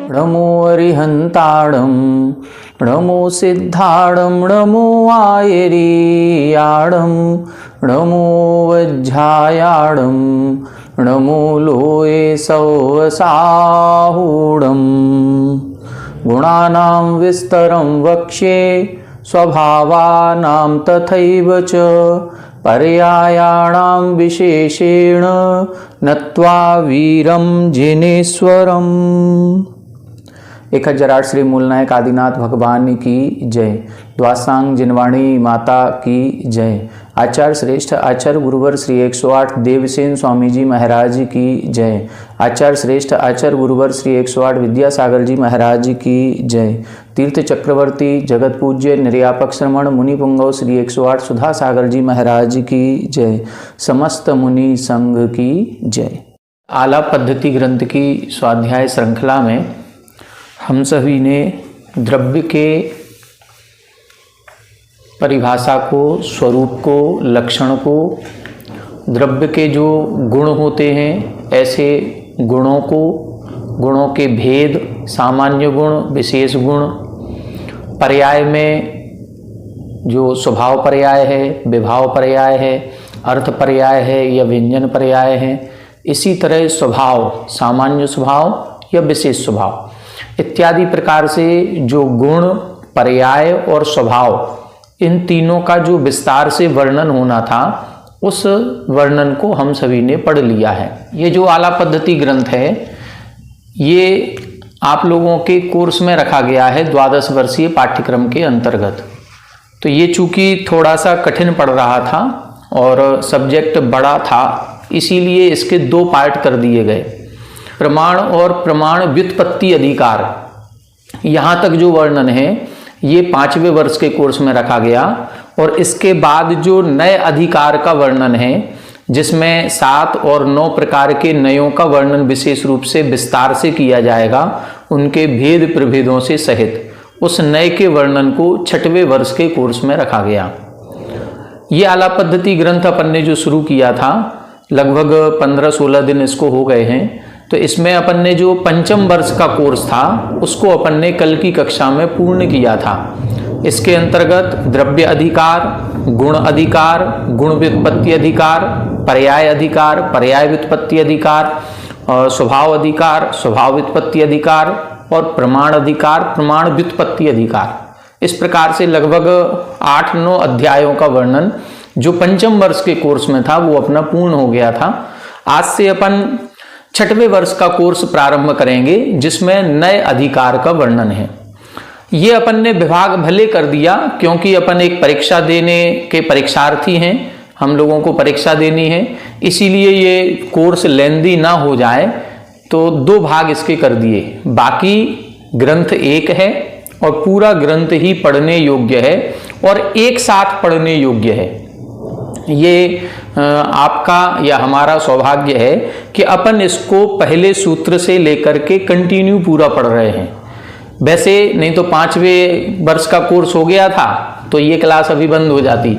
नमो अरिहंताणं नमो सिद्धाणं नमो आयरीयाणं नमो वज्झायाणं नमो लोये सौवसाहूणं गुणानां विस्तरं वक्ष्ये स्वभावानां तथैव च पर्यायाणां विशेषेण नत्वा वीरं जिनेश्वरम्। 1008 श्री मूलनायक आदिनाथ भगवान की जय। द्वासांग जिनवाणी माता की जय। आचार्य श्रेष्ठ आचार्य गुरुवर श्री 108 देवसेन स्वामी जी महाराज की जय। आचार्य श्रेष्ठ आचार्य गुरुवर श्री 108 विद्यासागर जी महाराज की जय। तीर्थ चक्रवर्ती जगत पूज्य निर्यापक श्रमण मुनि पुंगव श्री 108 सुधा सागर जी महाराज की जय। समस्त मुनि संघ की जय। आला पद्धति ग्रंथ की स्वाध्याय श्रृंखला में हम सभी ने द्रव्य के परिभाषा को, स्वरूप को, लक्षण को, द्रव्य के जो गुण होते हैं ऐसे गुणों को, गुणों के भेद, सामान्य गुण, विशेष गुण, पर्याय में जो स्वभाव पर्याय है, विभाव पर्याय है, अर्थ पर्याय है या व्यंजन पर्याय है, इसी तरह स्वभाव, सामान्य स्वभाव या विशेष स्वभाव इत्यादि प्रकार से जो गुण, पर्याय और स्वभाव, इन तीनों का जो विस्तार से वर्णन होना था उस वर्णन को हम सभी ने पढ़ लिया है। ये जो आला पद्धति ग्रंथ है ये आप लोगों के कोर्स में रखा गया है 12 वर्षीय पाठ्यक्रम के अंतर्गत। तो ये चूँकि थोड़ा सा कठिन पड़ रहा था और सब्जेक्ट बड़ा था, इसीलिए इसके 2 पार्ट कर दिए गए। प्रमाण और प्रमाण व्युत्पत्ति अधिकार, यहाँ तक जो वर्णन है ये 5वें वर्ष के कोर्स में रखा गया और इसके बाद जो नए अधिकार का वर्णन है जिसमें 7 और 9 प्रकार के नयों का वर्णन विशेष रूप से विस्तार से किया जाएगा, उनके भेद प्रभेदों से सहित, उस नए के वर्णन को 6वें वर्ष के कोर्स में रखा गया। ये आला पद्धति ग्रंथ अपन ने जो शुरू किया था लगभग 15-16 दिन इसको हो गए हैं। तो इसमें अपन ने जो 5म वर्ष का कोर्स था उसको अपन ने कल की कक्षा में पूर्ण किया था। इसके अंतर्गत द्रव्य अधिकार, गुण अधिकार, गुण व्युत्पत्ति अधिकार, पर्याय अधिकार, पर्याय व्युत्पत्ति अधिकार, स्वभाव अधिकार, स्वभाव व्युत्पत्ति अधिकार और प्रमाण अधिकार, प्रमाण व्युत्पत्ति अधिकार, इस प्रकार से लगभग 8-9 अध्यायों का वर्णन जो 5म वर्ष के कोर्स में था वो अपना पूर्ण हो गया था। आज से अपन 6वें वर्ष का कोर्स प्रारंभ करेंगे जिसमें नए अधिकार का वर्णन है। ये अपन ने विभाग भले कर दिया क्योंकि अपन एक परीक्षा देने के परीक्षार्थी हैं, हम लोगों को परीक्षा देनी है, इसीलिए ये कोर्स लेंदी ना हो जाए तो 2 भाग इसके कर दिए। बाकी ग्रंथ एक है और पूरा ग्रंथ ही पढ़ने योग्य है और एक साथ पढ़ने योग्य है। ये आपका या हमारा सौभाग्य है कि अपन इसको पहले सूत्र से लेकर के कंटिन्यू पूरा पढ़ रहे हैं। वैसे नहीं तो 5वें वर्ष का कोर्स हो गया था तो ये क्लास अभी बंद हो जाती,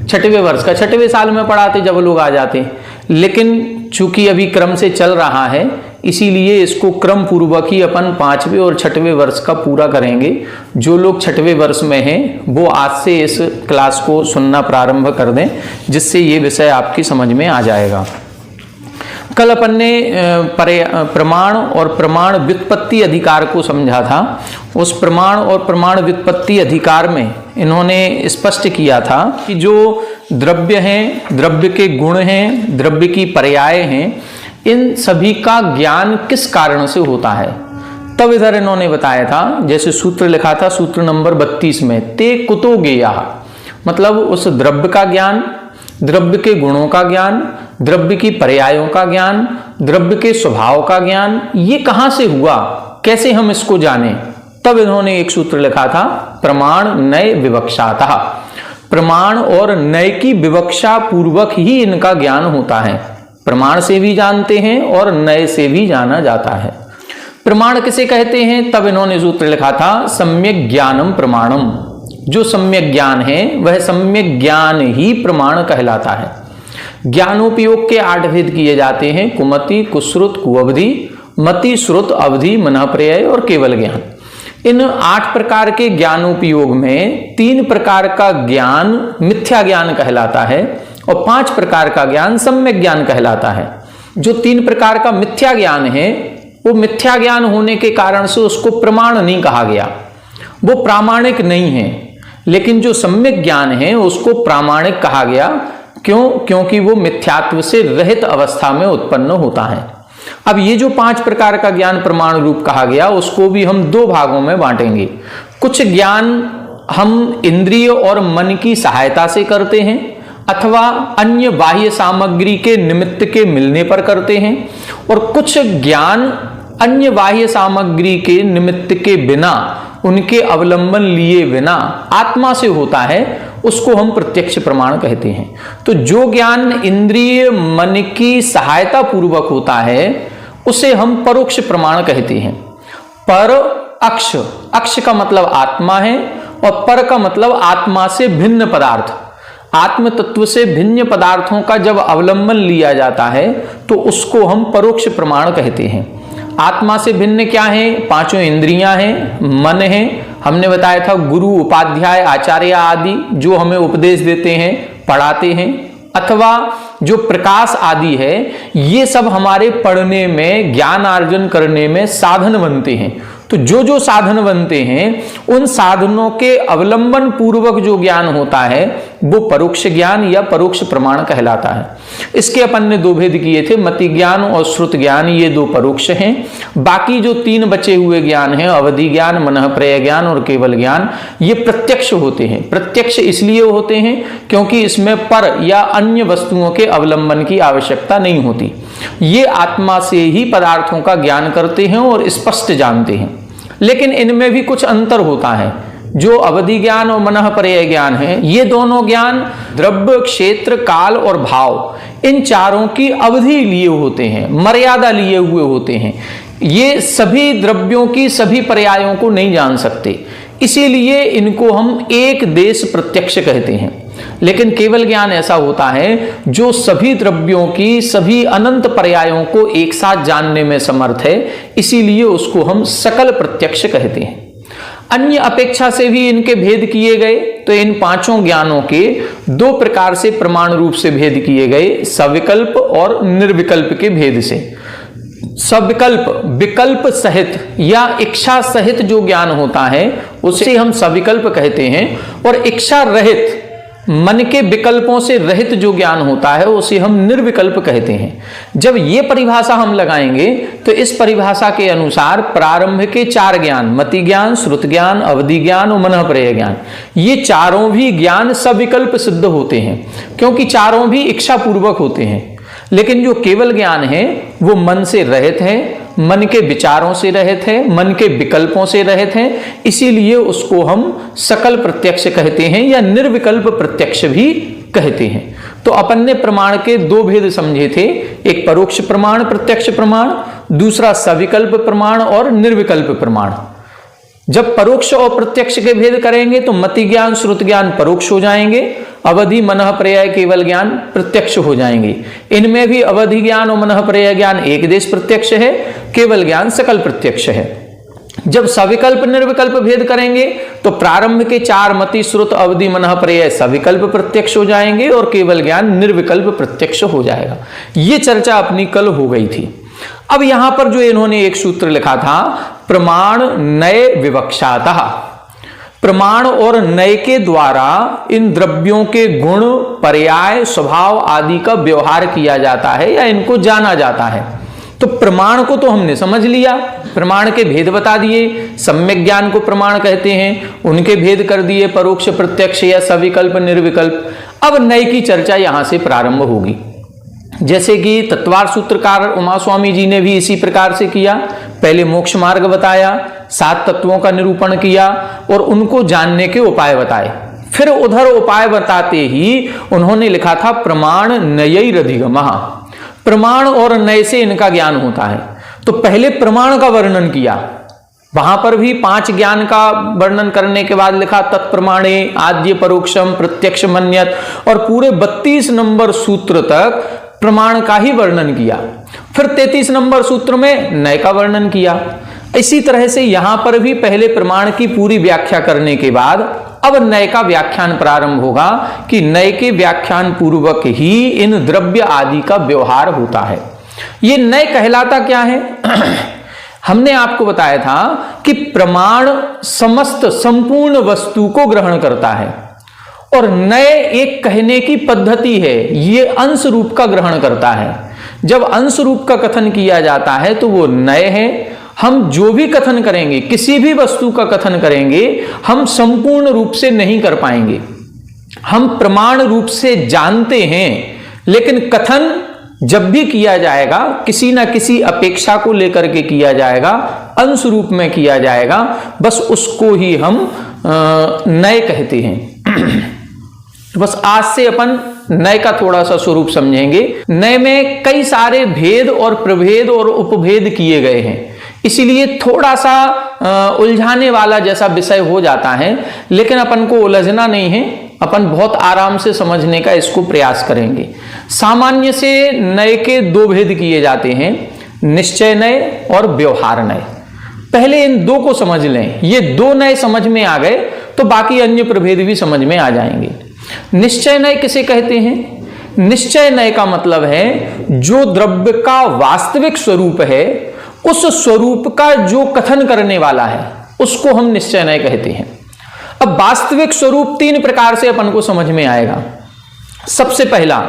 6वें वर्ष का 6वें साल में पढ़ाते जब लोग आ जाते, लेकिन चूंकि अभी क्रम से चल रहा है इसीलिए इसको क्रम पूर्वक ही अपन 5वें और 6वें वर्ष का पूरा करेंगे। जो लोग 6वें वर्ष में हैं वो आज से इस क्लास को सुनना प्रारंभ कर दें जिससे ये विषय आपकी समझ में आ जाएगा। कल अपन ने प्रमाण और प्रमाण व्युत्पत्ति अधिकार को समझा था। उस प्रमाण और प्रमाण व्युत्पत्ति अधिकार में इन्होंने स्पष्ट किया था कि जो द्रव्य हैं, द्रव्य के गुण हैं, द्रव्य की पर्याय हैं, इन सभी का ज्ञान किस कारण से होता है। तब इधर इन्होंने बताया था, जैसे सूत्र लिखा था सूत्र नंबर 32 में, ते कुतो ज्ञेयः, मतलब उस द्रव्य का ज्ञान, द्रव्य के गुणों का ज्ञान, द्रव्य की पर्यायों का ज्ञान, द्रव्य के स्वभाव का ज्ञान, ये कहां से हुआ, कैसे हम इसको जाने। तब इन्होंने एक सूत्र लिखा था, प्रमाण नय विवक्षातः। प्रमाण और नय की विवक्षा पूर्वक ही इनका ज्ञान होता है। प्रमाण से भी जानते हैं और नय से भी जाना जाता है। प्रमाण किसे कहते हैं, तब इन्होंने सूत्र लिखा था, सम्यक ज्ञानम प्रमाणम। जो सम्यक ज्ञान है वह सम्यक ज्ञान ही प्रमाण कहलाता है। ज्ञानोपयोग के 8 भेद किए जाते हैं, कुमति, कुश्रुत, कुअवधि, मति, श्रुत, अवधि, मनःप्रत्यय और केवल ज्ञान। इन 8 प्रकार के ज्ञानोपयोग में 3 प्रकार का ज्ञान मिथ्या ज्ञान कहलाता है और 5 प्रकार का ज्ञान सम्यक ज्ञान कहलाता है। जो 3 प्रकार का मिथ्या ज्ञान है वो मिथ्या ज्ञान होने के कारण से उसको प्रमाण नहीं कहा गया, वो प्रामाणिक नहीं है। लेकिन जो सम्यक ज्ञान है उसको प्रामाणिक कहा गया। क्यों? क्योंकि वो मिथ्यात्व से रहित अवस्था में उत्पन्न होता है। अब ये जो 5 प्रकार का ज्ञान प्रमाण रूप कहा गया उसको भी हम 2 भागों में बांटेंगे। कुछ ज्ञान हम इंद्रिय और मन की सहायता से करते हैं अथवा अन्य बाह्य सामग्री के निमित्त के मिलने पर करते हैं, और कुछ ज्ञान अन्य बाह्य सामग्री के निमित्त के बिना, उनके अवलंबन लिए बिना आत्मा से होता है, उसको हम प्रत्यक्ष प्रमाण कहते हैं। तो जो ज्ञान इंद्रिय मन की सहायता पूर्वक होता है उसे हम परोक्ष प्रमाण कहते हैं। पर अक्ष, अक्ष का मतलब आत्मा है और पर का मतलब आत्मा से भिन्न पदार्थ। आत्म तत्व से भिन्न पदार्थों का जब अवलंबन लिया जाता है तो उसको हम परोक्ष प्रमाण कहते हैं। आत्मा से भिन्न क्या है? 5 इंद्रियां हैं, मन है, हमने बताया था गुरु, उपाध्याय, आचार्य आदि जो हमें उपदेश देते हैं, पढ़ाते हैं, अथवा जो प्रकाश आदि है, ये सब हमारे पढ़ने में, ज्ञान अर्जन करने में साधन बनते हैं। तो जो जो साधन बनते हैं उन साधनों के अवलंबन पूर्वक जो ज्ञान होता है वो परोक्ष ज्ञान या परोक्ष प्रमाण कहलाता है। इसके अपन ने 2 भेद किए थे, मति ज्ञान और श्रुत ज्ञान, ये 2 परोक्ष हैं। बाकी जो 3 बचे हुए ज्ञान हैं, अवधि ज्ञान, मनःप्रत्यय ज्ञान और केवल ज्ञान, ये प्रत्यक्ष होते हैं। प्रत्यक्ष इसलिए होते हैं क्योंकि इसमें पर या अन्य वस्तुओं के अवलंबन की आवश्यकता नहीं होती। ये आत्मा से ही पदार्थों का ज्ञान करते हैं और स्पष्ट जानते हैं। लेकिन इनमें भी कुछ अंतर होता है। जो अवधि ज्ञान और मनःप्रत्यय ज्ञान है, ये दोनों ज्ञान द्रव्य, क्षेत्र, काल और भाव, इन चारों की अवधि लिए होते हैं, मर्यादा लिए हुए होते हैं। ये सभी द्रव्यों की सभी पर्यायों को नहीं जान सकते, इसीलिए इनको हम एक देश प्रत्यक्ष कहते हैं। लेकिन केवल ज्ञान ऐसा होता है जो सभी द्रव्यों की सभी अनंत पर्यायों को एक साथ जानने में समर्थ है, इसीलिए उसको हम सकल प्रत्यक्ष कहते हैं। अन्य अपेक्षा से भी इनके भेद किए गए, तो इन 5 ज्ञानों के 2 प्रकार से प्रमाण रूप से भेद किए गए, सविकल्प और निर्विकल्प के भेद से। सविकल्प, विकल्प सहित या इच्छा सहित जो ज्ञान होता है उसे हम सविकल्प कहते हैं, और इच्छा रहित, मन के विकल्पों से रहित जो ज्ञान होता है उसे हम निर्विकल्प कहते हैं। जब ये परिभाषा हम लगाएंगे तो इस परिभाषा के अनुसार प्रारंभ के 4 ज्ञान, मति ज्ञान, श्रुत ज्ञान, अवधि ज्ञान और मनःप्रत्यय ज्ञान, ये चारों भी ज्ञान सविकल्प सिद्ध होते हैं क्योंकि चारों भी इच्छा पूर्वक होते हैं। लेकिन जो केवल ज्ञान है वो मन से रहित है, मन के विचारों से रहित है, मन के विकल्पों से रहित है, इसीलिए उसको हम सकल प्रत्यक्ष कहते हैं या निर्विकल्प प्रत्यक्ष भी कहते हैं। तो अपन ने प्रमाण के 2 भेद समझे थे, एक परोक्ष प्रमाण प्रत्यक्ष प्रमाण, दूसरा सविकल्प प्रमाण और निर्विकल्प प्रमाण। जब परोक्ष और प्रत्यक्ष के भेद करेंगे तो मति ज्ञान, श्रुत ज्ञान परोक्ष हो जाएंगे, अवधि, मनःप्रत्यय, केवल ज्ञान प्रत्यक्ष हो जाएंगे। इनमें भी अवधि ज्ञान और मनःप्रत्यय ज्ञान एक देश प्रत्यक्ष है, केवल ज्ञान सकल प्रत्यक्ष है। जब सविकल्प निर्विकल्प भेद करेंगे तो प्रारंभ के 4 मति, श्रुत, अवधि, मनःप्रत्यय सविकल्प प्रत्यक्ष हो जाएंगे और केवल ज्ञान निर्विकल्प प्रत्यक्ष हो जाएगा। ये चर्चा अपनी कल हो गई थी। अब यहां पर जो इन्होंने एक सूत्र लिखा था, प्रमाण नय विवक्षातः, प्रमाण और नय के द्वारा इन द्रव्यों के गुण, पर्याय, स्वभाव आदि का व्यवहार किया जाता है या इनको जाना जाता है। तो प्रमाण को तो हमने समझ लिया, प्रमाण के भेद बता दिए, सम्यक ज्ञान को प्रमाण कहते हैं, उनके भेद कर दिए, परोक्ष, प्रत्यक्ष या सविकल्प, निर्विकल्प। अब नय की चर्चा यहां से प्रारंभ होगी। जैसे कि तत्वार सूत्रकार उमा स्वामी जी ने भी इसी प्रकार से किया। पहले मोक्ष मार्ग बताया, 7 तत्वों का निरूपण किया और उनको जानने के उपाय बताए। फिर उधर उपाय बताते ही उन्होंने लिखा था प्रमाण नयैरधिगमः, प्रमाण और नय से इनका ज्ञान होता है। तो पहले प्रमाण का वर्णन किया, वहां पर भी 5 ज्ञान का वर्णन करने के बाद लिखा तत्प्रमाणे आद्य परोक्षम प्रत्यक्ष मन्यत, और पूरे 32 नंबर सूत्र तक प्रमाण का ही वर्णन किया। फिर 33 नंबर सूत्र में नय का वर्णन किया। इसी तरह से यहां पर भी पहले प्रमाण की पूरी व्याख्या करने के बाद अब नय का व्याख्यान प्रारंभ होगा कि नय के व्याख्यान पूर्वक ही इन द्रव्य आदि का व्यवहार होता है। ये नय कहलाता क्या है? हमने आपको बताया था कि प्रमाण समस्त संपूर्ण वस्तु को ग्रहण करता है और नय एक कहने की पद्धति है, ये अंश रूप का ग्रहण करता है। जब अंश रूप का कथन किया जाता है तो वो नय है। हम जो भी कथन करेंगे, किसी भी वस्तु का कथन करेंगे, हम संपूर्ण रूप से नहीं कर पाएंगे। हम प्रमाण रूप से जानते हैं, लेकिन कथन जब भी किया जाएगा किसी ना किसी अपेक्षा को लेकर के किया जाएगा, अंश रूप में किया जाएगा, बस उसको ही हम नय कहते हैं। बस आज से अपन नय का थोड़ा सा स्वरूप समझेंगे। नय में कई सारे भेद और प्रभेद और उपभेद किए गए हैं, इसीलिए थोड़ा सा उलझाने वाला जैसा विषय हो जाता है, लेकिन अपन को उलझना नहीं है, अपन बहुत आराम से समझने का इसको प्रयास करेंगे। सामान्य से नय के 2 भेद किए जाते हैं, निश्चय नय और व्यवहार नय। पहले इन 2 को समझ लें। ये 2 नय समझ में आ गए तो बाकी अन्य प्रभेद भी समझ में आ जाएंगे। निश्चय नय किसे कहते हैं? निश्चय नय का मतलब है जो द्रव्य का वास्तविक स्वरूप है, उस स्वरूप का जो कथन करने वाला है, उसको हम निश्चय नय कहते हैं। अब वास्तविक स्वरूप 3 प्रकार से अपन को समझ में आएगा। सबसे पहला,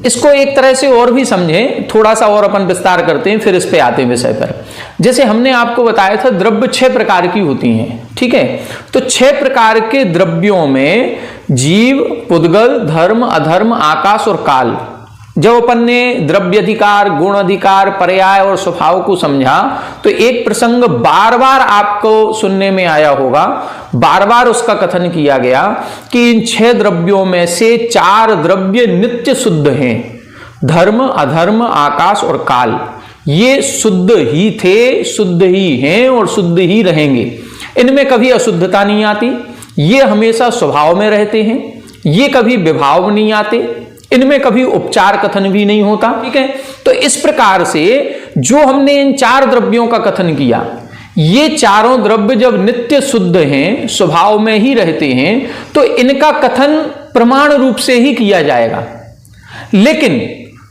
इसको एक तरह से और भी समझें, थोड़ा सा और अपन विस्तार करते हैं, फिर इस पे आते हैं विषय पर। जैसे हमने आपको बताया था द्रव्य 6 प्रकार की होती हैं, ठीक है? तो 6 प्रकार के द्रव्यों में जीव, पुद्गल, धर्म, अधर्म, आकाश और काल, जब अपन ने द्रव्य अधिकार, गुण अधिकार, पर्याय और स्वभाव को समझा तो एक प्रसंग बार बार आपको सुनने में आया होगा, बार बार उसका कथन किया गया कि इन 6 द्रव्यों में से 4 द्रव्य नित्य शुद्ध हैं। धर्म, अधर्म, आकाश और काल, ये शुद्ध ही थे, शुद्ध ही हैं और शुद्ध ही रहेंगे। इनमें कभी अशुद्धता नहीं आती, ये हमेशा स्वभाव में रहते हैं, ये कभी विभाव नहीं आते, इनमें कभी उपचार कथन भी नहीं होता, ठीक है? तो इस प्रकार से जो हमने इन 4 द्रव्यों का कथन किया, ये चारों द्रव्य जब नित्य शुद्ध हैं, स्वभाव में ही रहते हैं, तो इनका कथन प्रमाण रूप से ही किया जाएगा। लेकिन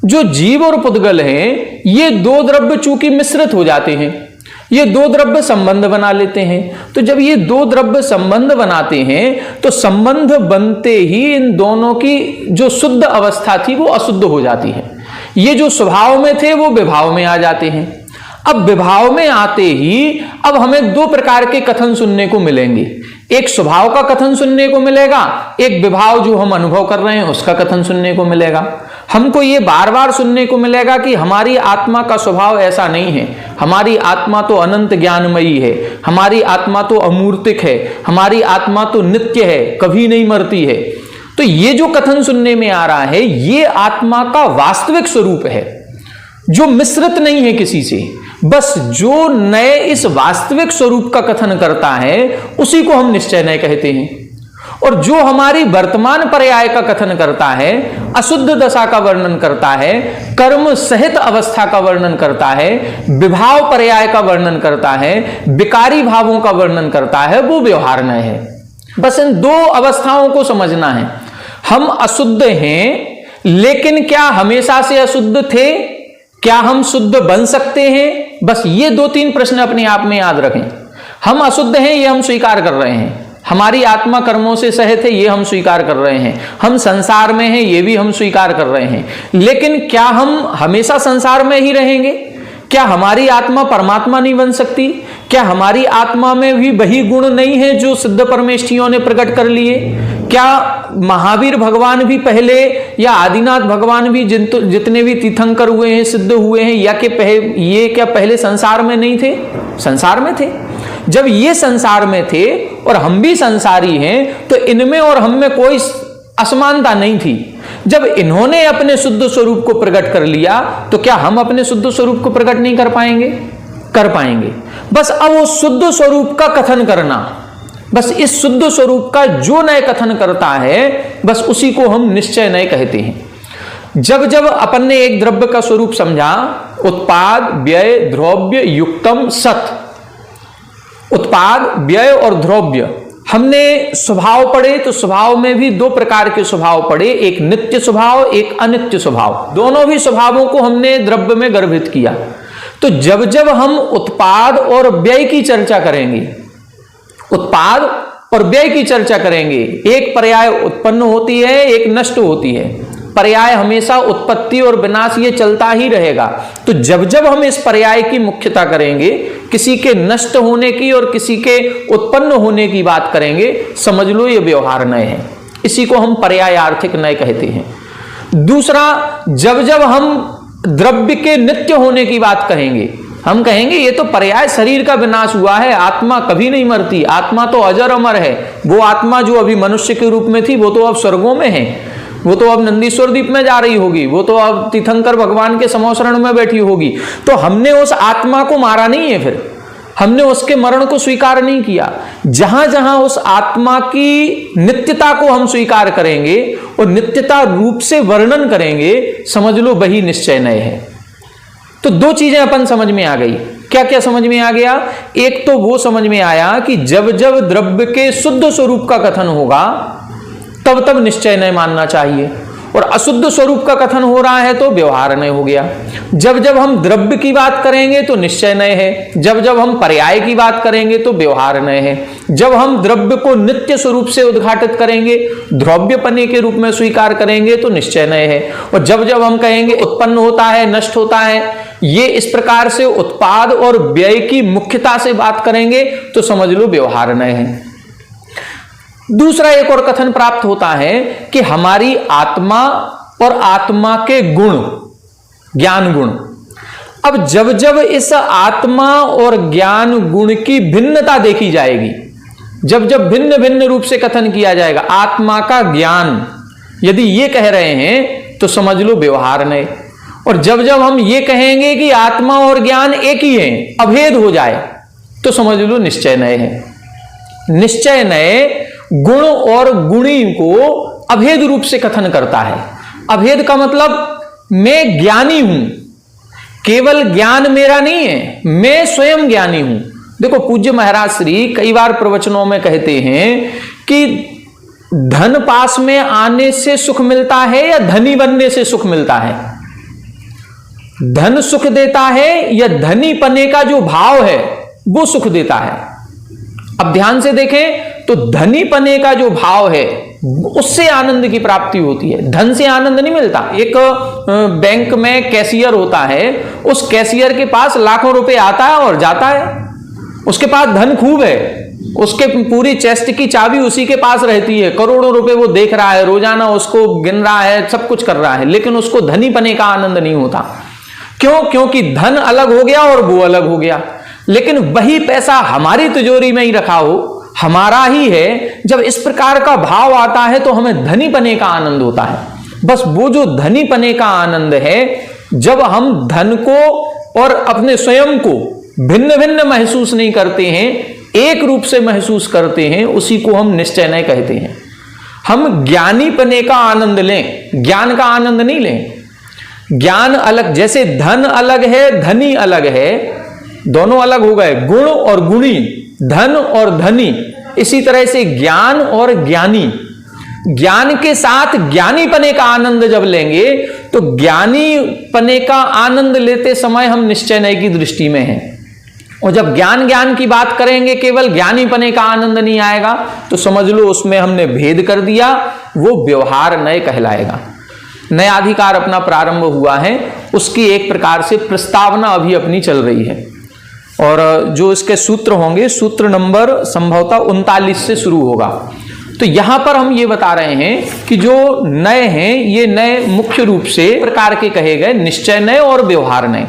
जो जीव और पुद्गल हैं, ये 2 द्रव्य चूंकि मिश्रित हो जाते हैं, ये 2 द्रव्य संबंध बना लेते हैं। तो जब ये 2 द्रव्य संबंध बनाते हैं तो संबंध बनते ही इन दोनों की जो शुद्ध अवस्था थी वो अशुद्ध हो जाती है। ये जो स्वभाव में थे वो विभाव में आ जाते हैं। अब विभाव में आते ही अब हमें 2 प्रकार के कथन सुनने को मिलेंगे। एक स्वभाव का कथन सुनने को मिलेगा, एक विभाव जो हम अनुभव कर रहे हैं उसका कथन सुनने को मिलेगा। हमको ये बार बार सुनने को मिलेगा कि हमारी आत्मा का स्वभाव ऐसा नहीं है, हमारी आत्मा तो अनंत ज्ञानमयी है, हमारी आत्मा तो अमूर्तिक है, हमारी आत्मा तो नित्य है, कभी नहीं मरती है। तो ये जो कथन सुनने में आ रहा है, ये आत्मा का वास्तविक स्वरूप है, जो मिश्रित नहीं है किसी से। बस जो नए इस वास्तविक स्वरूप का कथन करता है उसी को हम निश्चय नय कहते हैं। और जो हमारी वर्तमान पर्याय का कथन करता है, अशुद्ध दशा का वर्णन करता है, कर्म सहित अवस्था का वर्णन करता है, विभाव पर्याय का वर्णन करता है, विकारी भावों का वर्णन करता है, वो व्यवहार नय है। बस इन 2 अवस्थाओं को समझना है। हम अशुद्ध हैं, लेकिन क्या हमेशा से अशुद्ध थे? क्या हम शुद्ध बन सकते हैं? बस ये 2-3 प्रश्न अपने आप में याद रखें। हम अशुद्ध हैं, ये हम स्वीकार कर रहे हैं। हमारी आत्मा कर्मों से सहित है, ये हम स्वीकार कर रहे हैं। हम संसार में हैं, ये भी हम स्वीकार कर रहे हैं। लेकिन क्या हम हमेशा संसार में ही रहेंगे? क्या हमारी आत्मा परमात्मा नहीं बन सकती? क्या हमारी आत्मा में भी वही गुण नहीं है जो सिद्ध परमेष्ठियों ने प्रकट कर लिए? क्या महावीर भगवान भी पहले या आदिनाथ भगवान भी जितने भी तीर्थंकर हुए हैं, सिद्ध हुए हैं, या कि ये क्या पहले संसार में नहीं थे? संसार में थे। जब ये संसार में थे और हम भी संसारी हैं, तो इनमें और हम में कोई असमानता नहीं थी। जब इन्होंने अपने शुद्ध स्वरूप को प्रकट कर लिया, तो क्या हम अपने शुद्ध स्वरूप को प्रकट नहीं कर पाएंगे? कर पाएंगे। बस अब वो शुद्ध स्वरूप का कथन करना, बस इस शुद्ध स्वरूप का जो नए कथन करता है, बस उसी को हम निश्चय नए कहते हैं। जब जब अपन ने एक द्रव्य का स्वरूप समझा, उत्पाद, व्यय, द्रव्य, युक्तम, सत। उत्पाद, व्यय और द्रव्य हमने स्वभाव पढ़े, तो स्वभाव में भी दो प्रकार के स्वभाव पढ़े, एक नित्य स्वभाव, एक अनित्य स्वभाव। दोनों भी स्वभावों को हमने द्रव्य में गर्भित किया। तो जब जब हम उत्पाद और व्यय की चर्चा करेंगे, उत्पाद और व्यय की चर्चा करेंगे, एक पर्याय उत्पन्न होती है, एक नष्ट होती है। पर्याय हमेशा उत्पत्ति और विनाश ये चलता ही रहेगा। तो जब जब हम इस पर्याय की मुख्यता करेंगे, किसी के नष्ट होने की और किसी के उत्पन्न होने की बात करेंगे, समझ लो ये व्यवहार नय है। इसी को हम पर्यायार्थिक नय कहते हैं। दूसरा, जब जब हम द्रव्य के नित्य होने की बात कहेंगे, हम कहेंगे ये तो पर्याय शरीर का विनाश हुआ है, आत्मा कभी नहीं मरती, आत्मा तो अजर अमर है। वो आत्मा जो अभी मनुष्य के रूप में थी, वो तो अब स्वर्गों में है, वो तो अब नंदीश्वर द्वीप में जा रही होगी, वो तो अब तीर्थंकर भगवान के समोसरण में बैठी होगी। तो हमने उस आत्मा को मारा नहीं है, फिर हमने उसके मरण को स्वीकार नहीं किया। जहां जहां उस आत्मा की नित्यता को हम स्वीकार करेंगे और नित्यता रूप से वर्णन करेंगे, समझ लो वही निश्चय नय है। तो दो चीजें अपन समझ में आ गई। क्या क्या समझ में आ गया? एक तो वो समझ में आया कि जब जब द्रव्य के शुद्ध स्वरूप का कथन होगा, तब तब निश्चय नय मानना चाहिए, और अशुद्ध स्वरूप का कथन हो रहा है तो व्यवहार नय हो गया। जब जब हम द्रव्य की बात करेंगे तो निश्चय नय है, जब जब हम पर्याय की बात करेंगे तो व्यवहार नय है। जब हम द्रव्य को नित्य स्वरूप से उद्घाटित करेंगे, द्रव्यपने के रूप में स्वीकार करेंगे तो निश्चय नय है। और जब जब हम कहेंगे उत्पन्न होता है, नष्ट होता है, ये इस प्रकार से उत्पाद और व्यय की मुख्यता से बात करेंगे तो समझ लो व्यवहार नय है। दूसरा एक और कथन प्राप्त होता है कि हमारी आत्मा और आत्मा के गुण, ज्ञान गुण। अब जब जब इस आत्मा और ज्ञान गुण की भिन्नता देखी जाएगी, जब जब भिन्न भिन्न रूप से कथन किया जाएगा, आत्मा का ज्ञान यदि ये कह रहे हैं तो समझ लो व्यवहार नय। और जब जब हम ये कहेंगे कि आत्मा और ज्ञान एक ही है, अभेद हो जाए, तो समझ लो निश्चय नय है। निश्चय नय गुण और गुणी को अभेद रूप से कथन करता है। अभेद का मतलब मैं ज्ञानी हूं, केवल ज्ञान मेरा नहीं है, मैं स्वयं ज्ञानी हूं। देखो पूज्य महाराज श्री कई बार प्रवचनों में कहते हैं कि धन पास में आने से सुख मिलता है या धनी बनने से सुख मिलता है? धन सुख देता है या धनी पने का जो भाव है वो सुख देता है? अब ध्यान से देखें तो धनी पने का जो भाव है उससे आनंद की प्राप्ति होती है, धन से आनंद नहीं मिलता। एक बैंक में कैशियर होता है, उस कैशियर के पास लाखों रुपए आता है और जाता है, उसके पास धन खूब है, उसके पूरी चेस्ट की चाबी उसी के पास रहती है, करोड़ों रुपए वो देख रहा है, रोजाना उसको गिन रहा है, सब कुछ कर रहा है, लेकिन उसको धनी पने का आनंद नहीं होता। क्यों? क्योंकि धन अलग हो गया और वो अलग हो गया। लेकिन वही पैसा हमारी तिजोरी में ही रखा हो, हमारा ही है, जब इस प्रकार का भाव आता है तो हमें धनी पने का आनंद होता है। बस वो जो धनी पने का आनंद है, जब हम धन को और अपने स्वयं को भिन्न भिन्न महसूस नहीं करते हैं, एक रूप से महसूस करते हैं, उसी को हम निश्चय नय कहते हैं। हम ज्ञानी पने का आनंद लें, ज्ञान का आनंद नहीं लें। ज्ञान अलग, जैसे धन अलग है, धनी अलग है, दोनों अलग हो गए, गुण और गुणी, धन और धनी। इसी तरह से ज्ञान और ज्ञानी, ज्ञान के साथ ज्ञानी पने का आनंद जब लेंगे तो ज्ञानी पने का आनंद लेते समय हम निश्चय नय की दृष्टि में हैं। और जब ज्ञान की बात करेंगे, केवल ज्ञानी पने का आनंद नहीं आएगा, तो समझ लो उसमें हमने भेद कर दिया, वो व्यवहार नय कहलाएगा। नया अधिकार अपना प्रारंभ हुआ है, उसकी एक प्रकार से प्रस्तावना अभी अपनी चल रही है। और जो इसके सूत्र होंगे, सूत्र नंबर संभवतः 39 से शुरू होगा। तो यहां पर हम ये बता रहे हैं कि जो नय हैं, ये नय मुख्य रूप से प्रकार के कहे गए निश्चय नय और व्यवहार नय।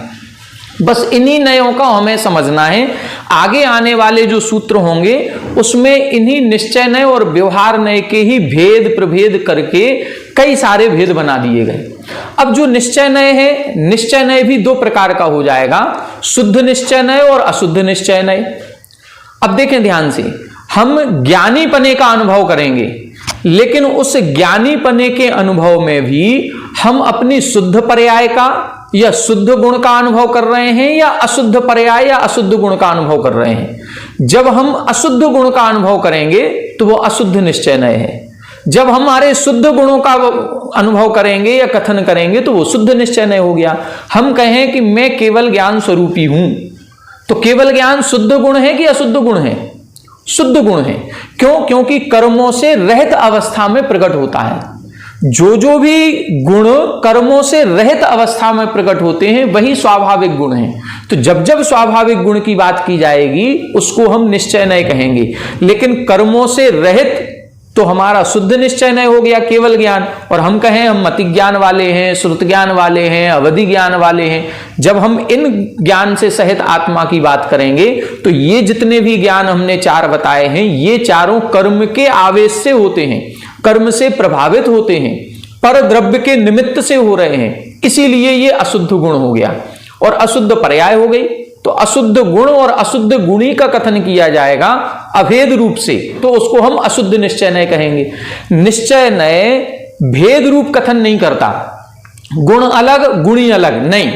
बस इन्हीं नयों का हमें समझना है। आगे आने वाले जो सूत्र होंगे उसमें इन्हीं निश्चय नय और व्यवहार नय के ही भेद प्रभेद करके कई सारे भेद बना दिए गए। अब जो निश्चय नय है, निश्चय नय भी दो प्रकार का हो जाएगा, शुद्ध निश्चय नय और अशुद्ध निश्चय नय। अब देखें ध्यान से, हम ज्ञानी पने का अनुभव करेंगे, लेकिन उस ज्ञानी पने के अनुभव में भी हम अपनी शुद्ध पर्याय का या शुद्ध गुण का अनुभव कर रहे हैं या अशुद्ध पर्याय या अशुद्ध गुण का अनुभव कर रहे हैं। जब हम अशुद्ध गुण का अनुभव करेंगे तो वो अशुद्ध निश्चय नय है। जब हमारे शुद्ध गुणों का अनुभव करेंगे या कथन करेंगे तो वो शुद्ध निश्चय नय हो गया। हम कहें कि मैं केवल ज्ञान स्वरूपी हूं, तो केवल ज्ञान शुद्ध गुण है कि अशुद्ध गुण है? शुद्ध गुण है। क्यों? क्योंकि कर्मों से रहित अवस्था में प्रकट होता है। जो भी गुण कर्मों से रहित अवस्था में प्रकट होते हैं वही स्वाभाविक गुण हैं। तो जब जब स्वाभाविक गुण की बात की जाएगी उसको हम निश्चय नय कहेंगे, लेकिन कर्मों से रहित तो हमारा शुद्ध निश्चय नय हो गया, केवल ज्ञान। और हम कहें हम मति ज्ञान वाले हैं, श्रुत ज्ञान वाले हैं, अवधि ज्ञान वाले हैं, जब हम इन ज्ञान से सहित आत्मा की बात करेंगे तो ये जितने भी ज्ञान हमने चार बताए हैं ये चारों कर्म के आवेश से होते हैं, कर्म से प्रभावित होते हैं, पर द्रव्य के निमित्त से हो रहे हैं, इसीलिए ये अशुद्ध गुण हो गया और अशुद्ध पर्याय हो गई। तो अशुद्ध गुण और अशुद्ध गुणी का कथन किया जाएगा अभेद रूप से, तो उसको हम अशुद्ध निश्चय नय कहेंगे। निश्चय नय भेद रूप कथन नहीं करता, गुण अलग गुणी अलग नहीं,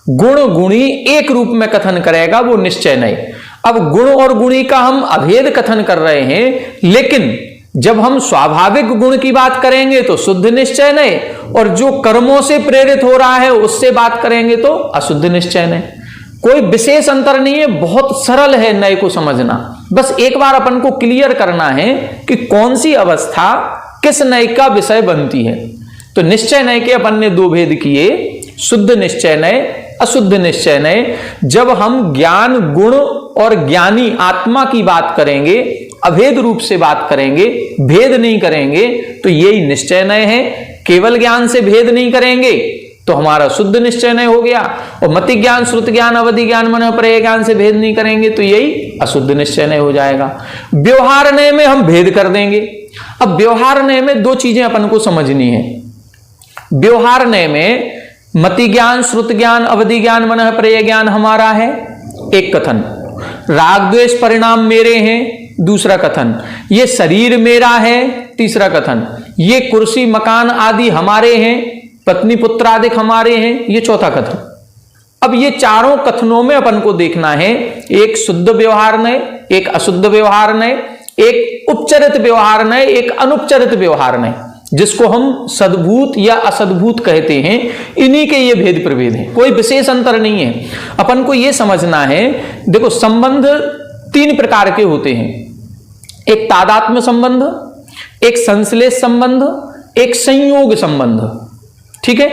गुण गुणी एक रूप में कथन करेगा, वो निश्चय नय। अब गुण और गुणी का हम अभेद कथन कर रहे हैं, लेकिन जब हम स्वाभाविक गुण की बात करेंगे तो शुद्ध निश्चय नय, और जो कर्मों से प्रेरित हो रहा है उससे बात करेंगे तो अशुद्ध निश्चय नय। कोई विशेष अंतर नहीं है, बहुत सरल है नय को समझना। बस एक बार अपन को क्लियर करना है कि कौन सी अवस्था किस नय का विषय बनती है। तो निश्चय नय के अपन ने दो भेद किए, शुद्ध निश्चय नय, अशुद्ध निश्चय नय। जब हम ज्ञान गुण और ज्ञानी आत्मा की बात करेंगे, अभेद रूप से बात करेंगे, भेद नहीं करेंगे, तो यही निश्चय नय है। केवल ज्ञान से भेद नहीं करेंगे तो हमारा शुद्ध निश्चय नय हो गया, और मति ज्ञान, श्रुत ज्ञान, अवधि ज्ञान, मन पर्याय ज्ञान से भेद नहीं करेंगे तो यही अशुद्ध निश्चय नय हो जाएगा। व्यवहार नय में हम भेद कर देंगे। अब व्यवहार नय में दो चीजें अपन को समझनी है। व्यवहार नय में मति ज्ञान, श्रुत ज्ञान, अवधि ज्ञान, मन पर्याय ज्ञान हमारा है, एक कथन। राग द्वेष परिणाम मेरे हैं, दूसरा कथन। ये शरीर मेरा है, तीसरा कथन। ये कुर्सी मकान आदि हमारे हैं, पत्नी पुत्र आदि हमारे हैं, ये चौथा कथन। अब ये चारों कथनों में अपन को देखना है, एक शुद्ध व्यवहार नय, एक अशुद्ध व्यवहार नय, एक उपचरित व्यवहार नय, एक अनुपचरित व्यवहार नय, जिसको हम सद्भूत या असद्भूत कहते हैं। इन्हीं के ये भेद प्रभेद हैं, कोई विशेष अंतर नहीं है। अपन को ये समझना है, देखो संबंध तीन प्रकार के होते हैं, एक तादात्म्य संबंध, एक संश्लेष संबंध, एक संयोग संबंध। ठीक है।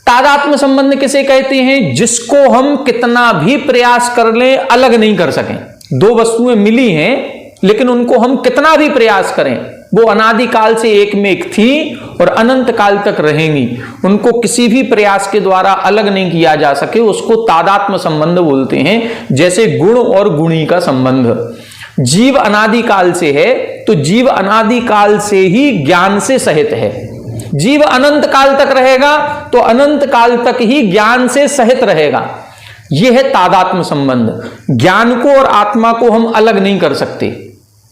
तादात्म्य संबंध किसे कहते हैं? जिसको हम कितना भी प्रयास कर लें अलग नहीं कर सकें। दो वस्तुएं मिली हैं लेकिन उनको हम कितना भी प्रयास करें वो अनादिकाल से एक में एक थी और अनंत काल तक रहेंगी, उनको किसी भी प्रयास के द्वारा अलग नहीं किया जा सके, उसको तादात्म्य संबंध बोलते हैं। जैसे गुण और गुणी का संबंध। जीव अनादिकाल से है तो जीव अनादिकाल से ही ज्ञान से सहित है। जीव अनंत काल तक रहेगा तो अनंत काल तक ही ज्ञान से सहित रहेगा। यह है तादात्म्य संबंध। ज्ञान को और आत्मा को हम अलग नहीं कर सकते।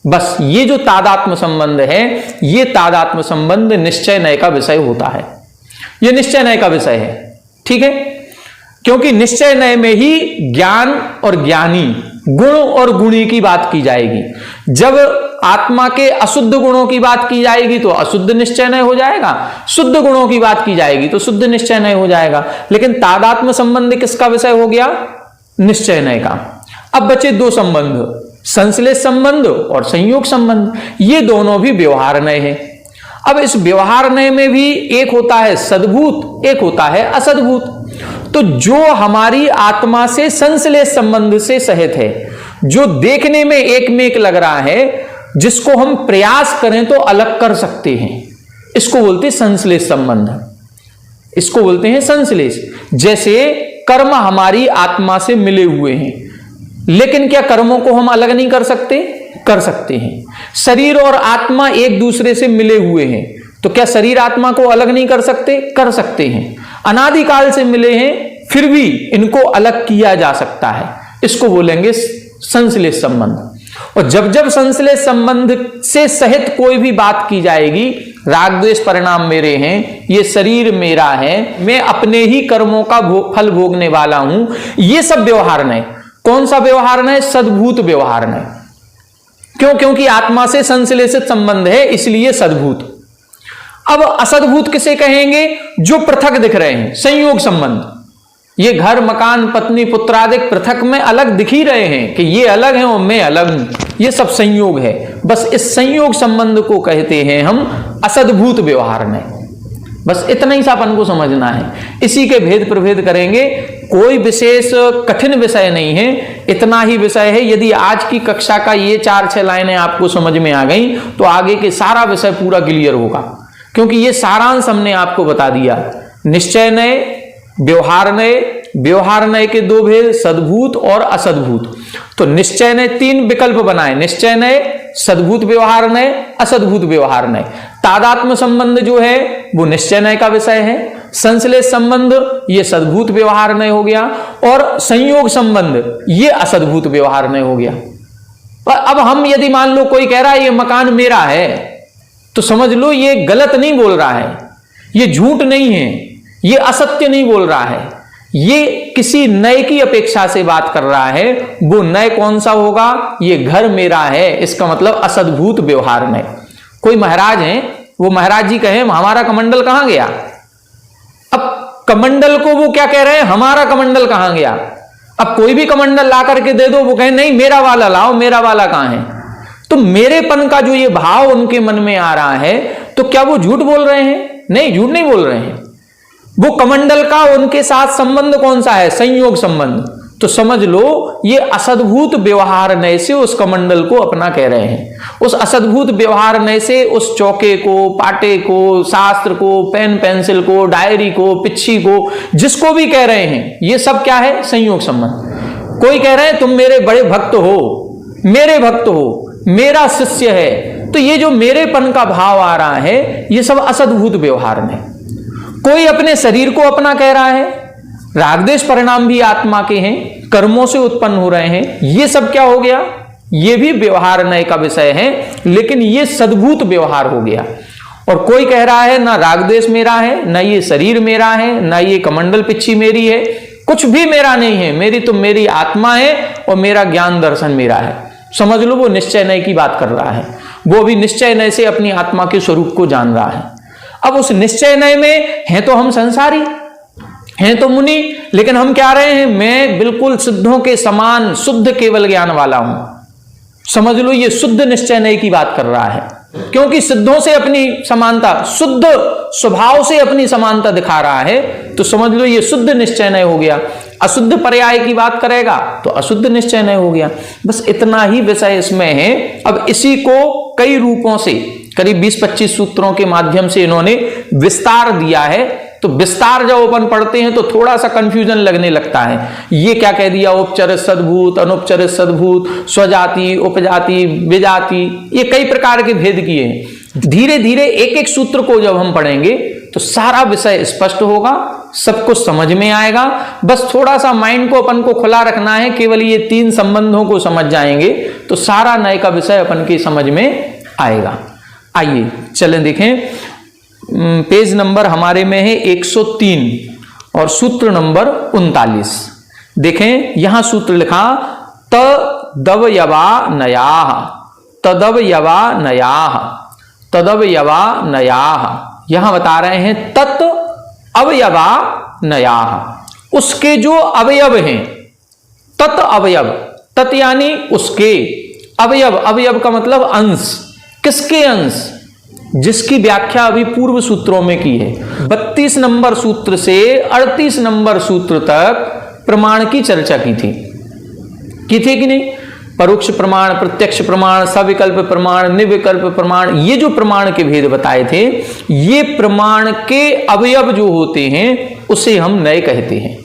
बस ये जो तादात्म्य संबंध है, ये तादात्म्य संबंध निश्चय नय का विषय होता है। ये निश्चय नय का विषय है। ठीक है। क्योंकि निश्चय नय में ही ज्ञान और ज्ञानी, गुण और गुणी की बात की जाएगी। जब आत्मा के अशुद्ध गुणों की बात की जाएगी तो अशुद्ध निश्चय नय हो जाएगा, शुद्ध गुणों की बात की जाएगी तो शुद्ध निश्चय नय हो जाएगा। लेकिन तादात्म्य संबंध किसका विषय हो गया? निश्चय नय का। अब बचे दो संबंध, संश्लेष संबंध और संयोग संबंध। ये दोनों भी व्यवहार नय है। अब इस व्यवहार नय में भी एक होता है सद्भूत, एक होता है असद्भूत। तो जो हमारी आत्मा से संश्लेष संबंध से सहित है, जो देखने में एक रहा है, जिसको हम प्रयास करें तो अलग कर सकते हैं, इसको बोलते हैं संश्लेष संबंध, इसको बोलते हैं संश्लेष। जैसे कर्म हमारी आत्मा से मिले हुए हैं, लेकिन क्या कर्मों को हम अलग नहीं कर सकते? कर सकते हैं। शरीर और आत्मा एक दूसरे से मिले हुए हैं, तो क्या शरीर आत्मा को अलग नहीं कर सकते? कर सकते हैं। अनादिकाल से मिले हैं, फिर भी इनको अलग किया जा सकता है, इसको बोलेंगे संश्लेष संबंध। और जब जब संश्लेष संबंध से सहित कोई भी बात की जाएगी, राग द्वेष परिणाम मेरे हैं, ये शरीर मेरा है, मैं अपने ही कर्मों का फल भोगने वाला हूं, ये सब व्यवहार नहीं। कौन सा व्यवहार नहीं? सद्भूत व्यवहार नहीं। क्यों? क्योंकि आत्मा से संश्लेषित संबंध है, इसलिए सद्भूत। अब असद्भूत किसे कहेंगे? जो पृथक दिख रहे हैं, संयोग संबंध। ये घर मकान पत्नी पुत्र आदि पृथक में अलग दिख ही रहे हैं कि ये अलग हैं और मैं अलग हूं, ये सब संयोग है। बस इस संयोग संबंध को कहते हैं हम असद्भूत व्यवहार में। बस इतना ही अपन को समझना है, इसी के भेद प्रभेद करेंगे। कोई विशेष कठिन विषय नहीं है, इतना ही विषय है। यदि आज की कक्षा का ये 4-6 लाइनें आपको समझ में आ गई तो आगे के सारा विषय पूरा क्लियर होगा, क्योंकि ये सारांश हमने आपको बता दिया। निश्चय नय, व्यवहार नय, व्यवहार नय के दो भेद, सद्भूत और असद्भूत। तो निश्चय नय 3 विकल्प बनाए, निश्चय नय, सद्भूत व्यवहार नय, असद्भूत व्यवहार नय। तादात्म्य संबंध जो है वो निश्चय नय का विषय है, संश्लेष संबंध ये सद्भूत व्यवहार नय हो गया, और संयोग संबंध ये असद्भूत व्यवहार नय हो गया। अब हम यदि मान लो कोई कह रहा है ये मकान मेरा है, तो समझ लो ये गलत नहीं बोल रहा है, ये झूठ नहीं है, ये असत्य नहीं बोल रहा है, ये किसी नए की अपेक्षा से बात कर रहा है। वो नए कौन सा होगा? ये घर मेरा है, इसका मतलब असद्भूत व्यवहार नय। कोई महाराज हैं, वो महाराज जी कहें हमारा कमंडल कहां गया? अब कमंडल को वो क्या कह रहे हैं? हमारा कमंडल कहां गया? अब कोई भी कमंडल ला करके दे दो, वो कहें नहीं मेरा वाला लाओ, मेरा वाला कहां है? तो मेरेपन का जो ये भाव उनके मन में आ रहा है, तो क्या वो झूठ बोल रहे हैं? नहीं, झूठ नहीं बोल रहे हैं। वो कमंडल का उनके साथ संबंध कौन सा है? संयोग संबंध। तो समझ लो ये असद्भूत व्यवहार नय से उस कमंडल को अपना कह रहे हैं। उस असद्भूत व्यवहार नय से उस चौके को, पाटे को, शास्त्र को, पेन पेंसिल को, डायरी को, पिच्छी को, जिसको भी कह रहे हैं, ये सब क्या है? संयोग संबंध। कोई कह रहे हैं तुम मेरे बड़े भक्त हो, मेरे भक्त हो, मेरा शिष्य है, तो ये जो मेरेपन का भाव आ रहा है, ये सब असद्भूत व्यवहार में। कोई अपने शरीर को अपना कह रहा है, राग द्वेष परिणाम भी आत्मा के हैं, कर्मों से उत्पन्न हो रहे हैं, ये सब क्या हो गया? ये भी व्यवहार नय का विषय है, लेकिन ये सद्भूत व्यवहार हो गया। और कोई कह रहा है ना राग द्वेष मेरा है, ना ये शरीर मेरा है, ना ये कमंडल पिच्छी मेरी है, कुछ भी मेरा नहीं है, मेरी तो मेरी आत्मा है और मेरा ज्ञान दर्शन मेरा है। समझ लो वो निश्चय नय की बात कर रहा है, वो भी निश्चय नय से अपनी आत्मा के स्वरूप को जान रहा है। अब उस निश्चय नय में हैं तो हम संसारी, हैं तो मुनि, लेकिन हम क्या रहे हैं? मैं बिल्कुल सिद्धों के समान शुद्ध केवल ज्ञान वाला हूं। समझ लो ये शुद्ध निश्चय नय की बात कर रहा है, क्योंकि सिद्धों से अपनी समानता, शुद्ध स्वभाव से अपनी समानता दिखा रहा है, तो समझ लो ये शुद्ध निश्चय नय हो गया। अशुद्ध पर्याय की बात करेगा तो अशुद्ध निश्चय नय हो गया। बस इतना ही विषय इसमें है। अब इसी को कई रूपों से, करीब 20-25 सूत्रों के माध्यम से इन्होंने विस्तार दिया है। तो विस्तार जब अपन पढ़ते हैं तो थोड़ा सा कंफ्यूजन लगने लगता है। ये क्या कह दिया? उपचरित सद्भूत, अनुपचरित सद्भूत, स्वजाति, उपजाति, विजाति, ये कई प्रकार के भेद किए हैं। धीरे धीरे एक एक सूत्र को जब हम पढ़ेंगे तो सारा विषय स्पष्ट होगा, सब कुछ समझ में आएगा। बस थोड़ा सा माइंड को अपन को खुला रखना है, केवल ये 3 संबंधों को समझ जाएंगे तो सारा नए का विषय अपन की समझ में आएगा। आइए चलें देखें, पेज नंबर हमारे में है 103 और सूत्र नंबर 39। देखें यहां सूत्र लिखा तदवयवा नयाः, तदवयवा नयाः, तदवयवा नयाः। यहां बता रहे हैं तत् अवयवा नयाः, उसके जो अवयव हैं, तत् अवयव, तत् यानी उसके, अवयव, अवयव का मतलब अंश। किसके अंश? जिसकी व्याख्या अभी पूर्व सूत्रों में की है। 32 नंबर सूत्र से 38 नंबर सूत्र तक प्रमाण की चर्चा की थी कि नहीं? परोक्ष प्रमाण, प्रत्यक्ष प्रमाण, सविकल्प प्रमाण, निर्विकल्प प्रमाण, ये जो प्रमाण के भेद बताए थे, ये प्रमाण के अवयव जो होते हैं उसे हम नए कहते हैं।